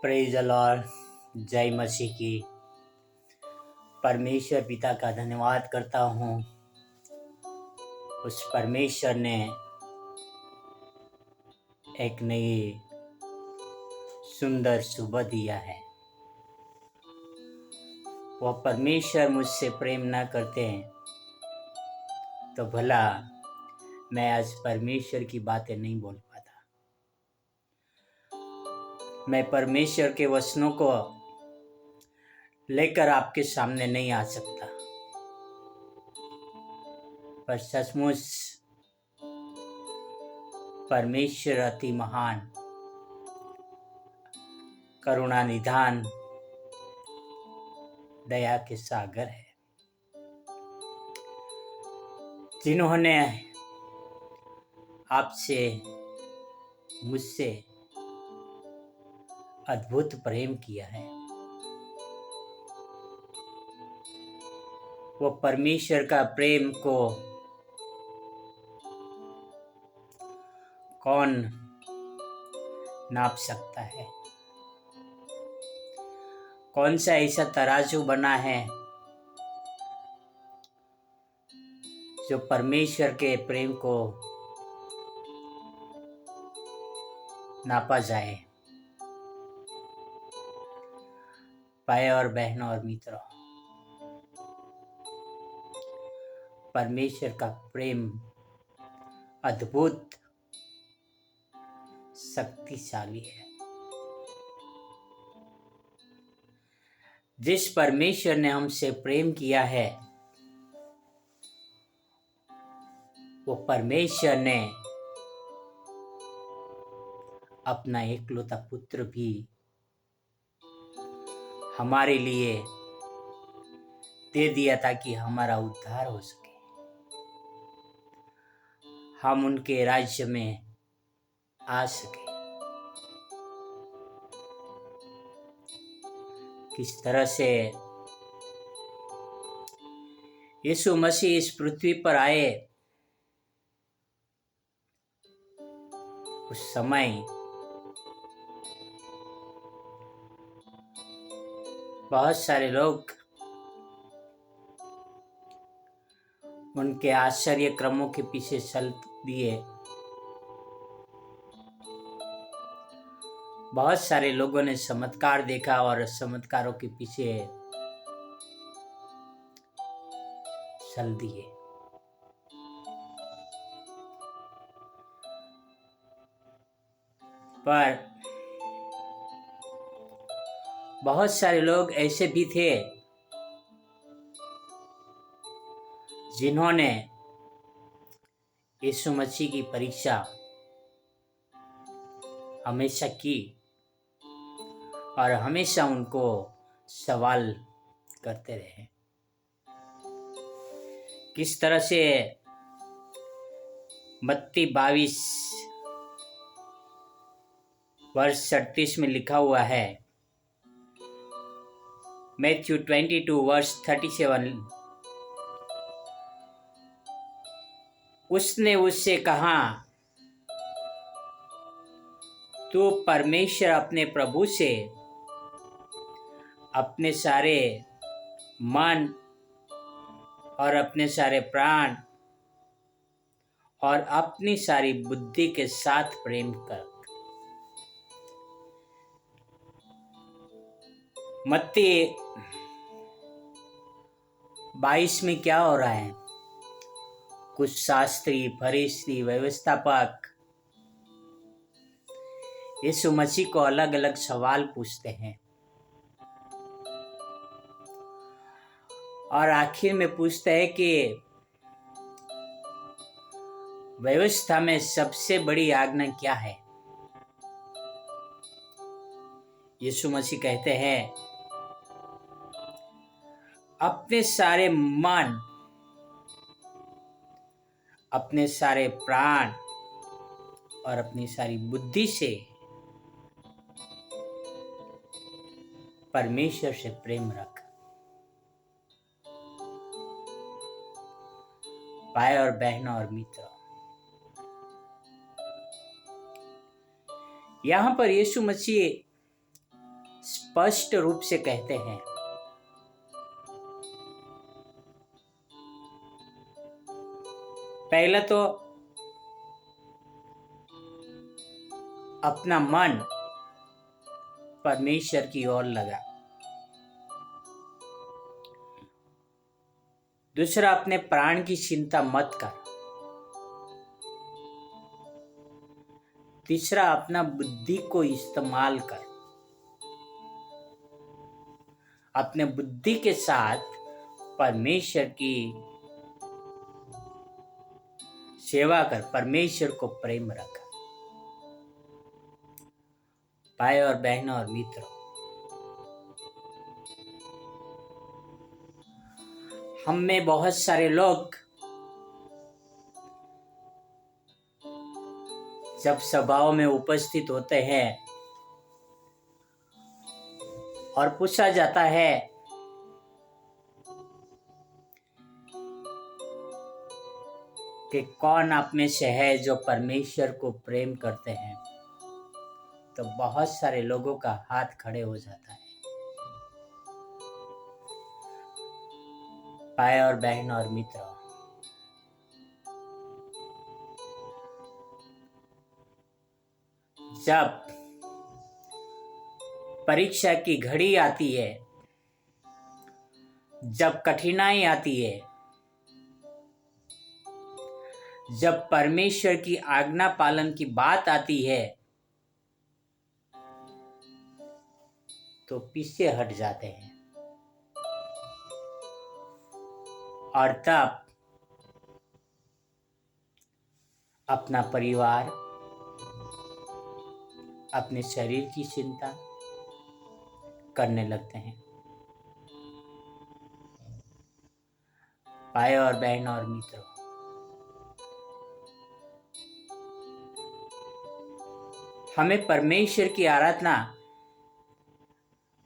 Praise the Lord. जय मसीह की। परमेश्वर पिता का धन्यवाद करता हूँ। उस परमेश्वर ने एक नई सुंदर सुबह दिया है। वह परमेश्वर मुझसे प्रेम न करते हैं तो भला मैं आज परमेश्वर की बातें नहीं बोल पाता। मैं परमेश्वर के वचनों को लेकर आपके सामने नहीं आ सकता। पर सचमुच परमेश्वर अति महान, करुणा निधान, दया के सागर है, जिन्होंने आपसे मुझसे अद्भुत प्रेम किया है। वो परमेश्वर का प्रेम को कौन नाप सकता है? कौन सा ऐसा तराजू बना है जो परमेश्वर के प्रेम को नापा जाए? भाई और बहनों और मित्रों, परमेश्वर का प्रेम अद्भुत शक्तिशाली है। जिस परमेश्वर ने हमसे प्रेम किया है, वो परमेश्वर ने अपना एकलौता पुत्र भी हमारे लिए दे दिया ताकि हमारा उद्धार हो सके, हम उनके राज्य में आ सके। किस तरह से यीशु मसीह इस पृथ्वी पर आए, उस समय बहुत सारे लोग उनके आश्चर्य क्रमों के पीछे चल दिए। बहुत सारे लोगों ने चमत्कार देखा और चमत्कारों के पीछे चल दिए। पर बहुत सारे लोग ऐसे भी थे जिन्होंने यीशु मसीह की परीक्षा हमेशा की और हमेशा उनको सवाल करते रहे। किस तरह से मत्ती 22 वर्ष 38 में लिखा हुआ है, मैथ्यू 22 वर्ष 37, उसने उससे कहा, तू परमेश्वर अपने प्रभु से अपने सारे मन और अपने सारे प्राण और अपनी सारी बुद्धि के साथ प्रेम कर। मत्ती 22 में क्या हो रहा है? कुछ शास्त्री, फरीसी, व्यवस्थापक यीशु मसीह को अलग अलग सवाल पूछते हैं और आखिर में पूछते हैं कि व्यवस्था में सबसे बड़ी आज्ञा क्या है? यीशु मसीह कहते हैं, अपने सारे मन, अपने सारे प्राण और अपनी सारी बुद्धि से परमेश्वर से प्रेम रख। भाई और बहनों और मित्रों, यहाँ पर यीशु मसीह स्पष्ट रूप से कहते हैं। पहला तो अपना मन परमेश्वर की ओर लगा। दूसरा, अपने प्राण की चिंता मत कर। तीसरा, अपना बुद्धि को इस्तेमाल कर। अपने बुद्धि के साथ परमेश्वर की सेवा कर, परमेश्वर को प्रेम रख। भाई और बहनों और मित्रों, हम में बहुत सारे लोग जब सभाओं में उपस्थित होते हैं और पूछा जाता है कि कौन आप में से है जो परमेश्वर को प्रेम करते हैं, तो बहुत सारे लोगों का हाथ खड़े हो जाता है। भाई और बहन और मित्रों, जब परीक्षा की घड़ी आती है, जब कठिनाई आती है, जब परमेश्वर की आज्ञा पालन की बात आती है, तो पीछे हट जाते हैं और तब अपना परिवार, अपने शरीर की चिंता करने लगते हैं। भाई और बहन और मित्रों, हमें परमेश्वर की आराधना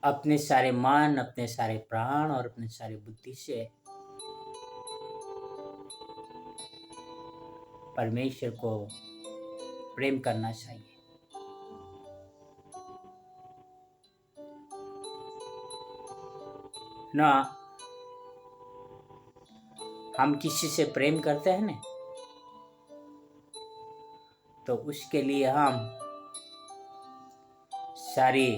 अपने सारे मन, अपने सारे प्राण और अपने सारे बुद्धि से परमेश्वर को प्रेम करना चाहिए। ना हम किसी से प्रेम करते हैं ना, तो उसके लिए हम सारी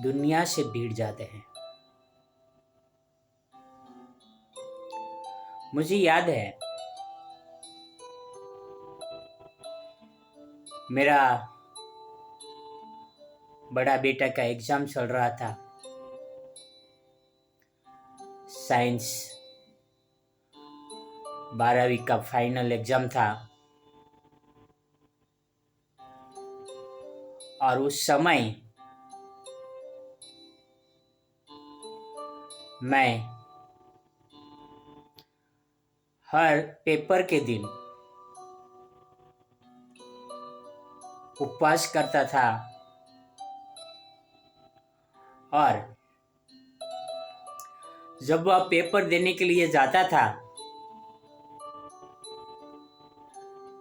दुनिया से भिड़ जाते हैं। मुझे याद है, मेरा बड़ा बेटा का एग्जाम चल रहा था, साइंस 12वीं का फाइनल एग्जाम था। और उस समय मैं हर पेपर के दिन उपवास करता था और जब वह पेपर देने के लिए जाता था,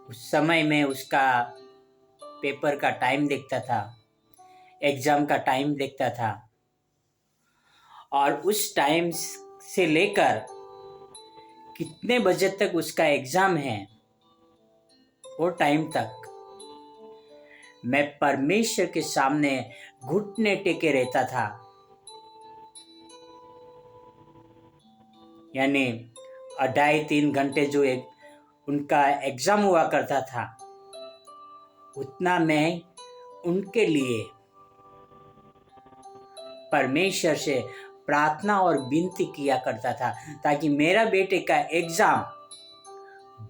उस समय में उसका पेपर का टाइम देखता था, एग्जाम का टाइम देखता था और उस टाइम से लेकर कितने बजे तक उसका एग्जाम है, वो टाइम तक मैं परमेश्वर के सामने घुटने टेके रहता था। यानी 2.5-3 घंटे जो उनका एग्जाम हुआ करता था, उतना मैं उनके लिए परमेश्वर से प्रार्थना और विनती किया करता था, ताकि मेरा बेटे का एग्जाम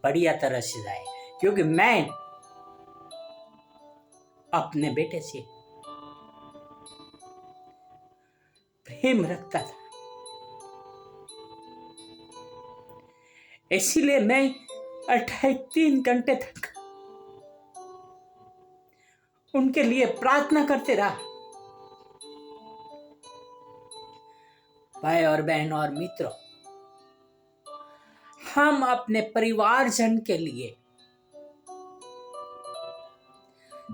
बढ़िया तरह से जाए, क्योंकि मैं अपने बेटे से प्रेम रखता था। इसीलिए मैं 2.5-3 घंटे तक उनके लिए प्रार्थना करते रहा। भाई और बहन और मित्रों, हम अपने परिवारजन के लिए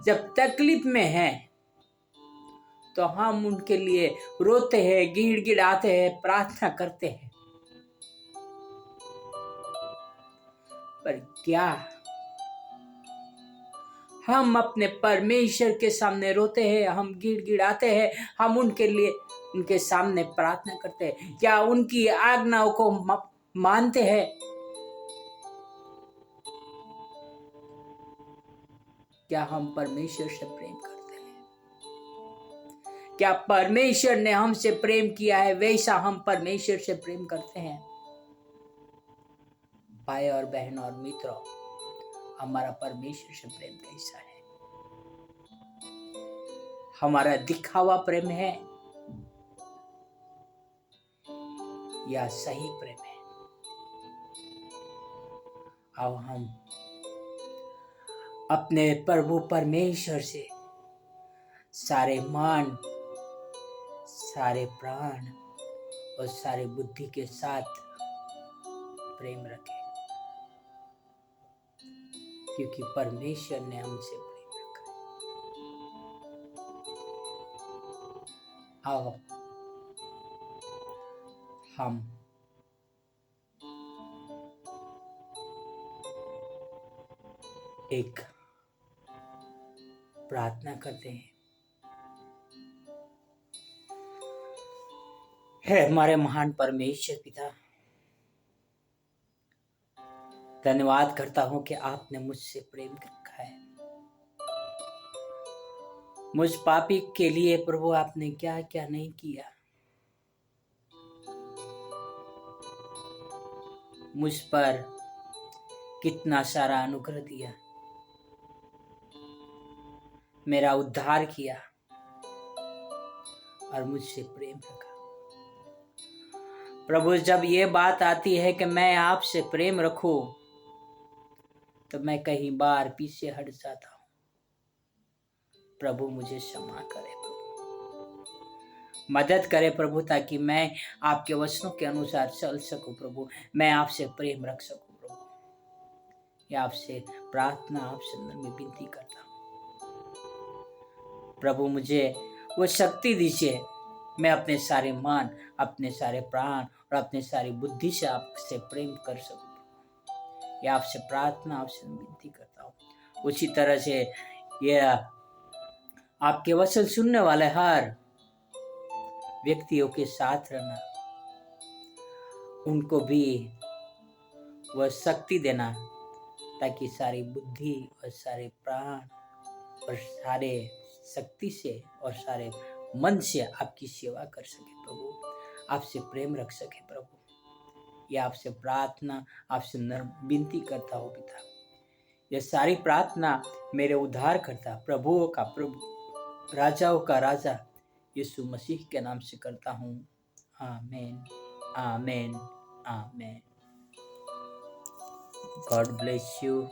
जब तकलीफ में हैं, तो हम उनके लिए रोते हैं, गिड़गिड़ाते हैं, प्रार्थना करते हैं। पर क्या हम अपने परमेश्वर के सामने रोते हैं, हम गिड़गिड़ाते हैं, हम उनके लिए उनके सामने प्रार्थना करते हैं? क्या उनकी आज्ञाओं को मानते हैं? क्या हम परमेश्वर से प्रेम करते हैं? क्या परमेश्वर ने हमसे प्रेम किया है वैसा हम परमेश्वर से प्रेम करते हैं? भाई और बहन और मित्रों, हमारा परमेश्वर से प्रेम कैसा है? हमारा दिखावा प्रेम है या सही प्रेम है? अब हम अपने प्रभु परमेश्वर से सारे मन, सारे प्राण और सारे बुद्धि के साथ प्रेम रखें, क्योंकि परमेश्वर ने हमसे प्रेम रखा। आओ हम एक प्रार्थना करते हैं। हे हमारे महान परमेश्वर पिता, धन्यवाद करता हूं कि आपने मुझसे प्रेम रखा है। मुझ पापी के लिए प्रभु आपने क्या क्या नहीं किया, मुझ पर कितना सारा अनुग्रह दिया, मेरा उद्धार किया और मुझसे प्रेम रखा। प्रभु, जब ये बात आती है कि मैं आपसे प्रेम रखूं, तो मैं कहीं बार पीछे हट जाता हूं। प्रभु मुझे क्षमा करे प्रभु, मदद करे प्रभु, ताकि मैं आपके वचनों के अनुसार चल सकूं प्रभु, मैं आपसे प्रेम रख सकूं प्रभु। ये आपसे प्रार्थना, आपसे नम्र विनती करता हूं प्रभु, मुझे वो शक्ति दीजिए, मैं अपने सारे मन, अपने सारे प्राण और अपने सारी बुद्धि से आपसे प्रेम कर सकूं। ये आपसे प्रार्थना, आपसे विनती करता हूँ। उसी तरह से ये आपके वचन सुनने वाले हर व्यक्तियों के साथ रहना, उनको भी वह शक्ति देना, ताकि सारी बुद्धि और सारे प्राण और सारे शक्ति से और सारे मन से आपकी सेवा कर सके प्रभु, आपसे प्रेम रख सके प्रभु। ये आपसे प्रार्थना, आपसे नम्र विनती करता हूँ पिता। यह सारी प्रार्थना मेरे उद्धार करता, प्रभुओं का प्रभु, राजाओं का राजा यीशु मसीह के नाम से करता हूँ। आमीन, आमीन, आमीन। God bless you.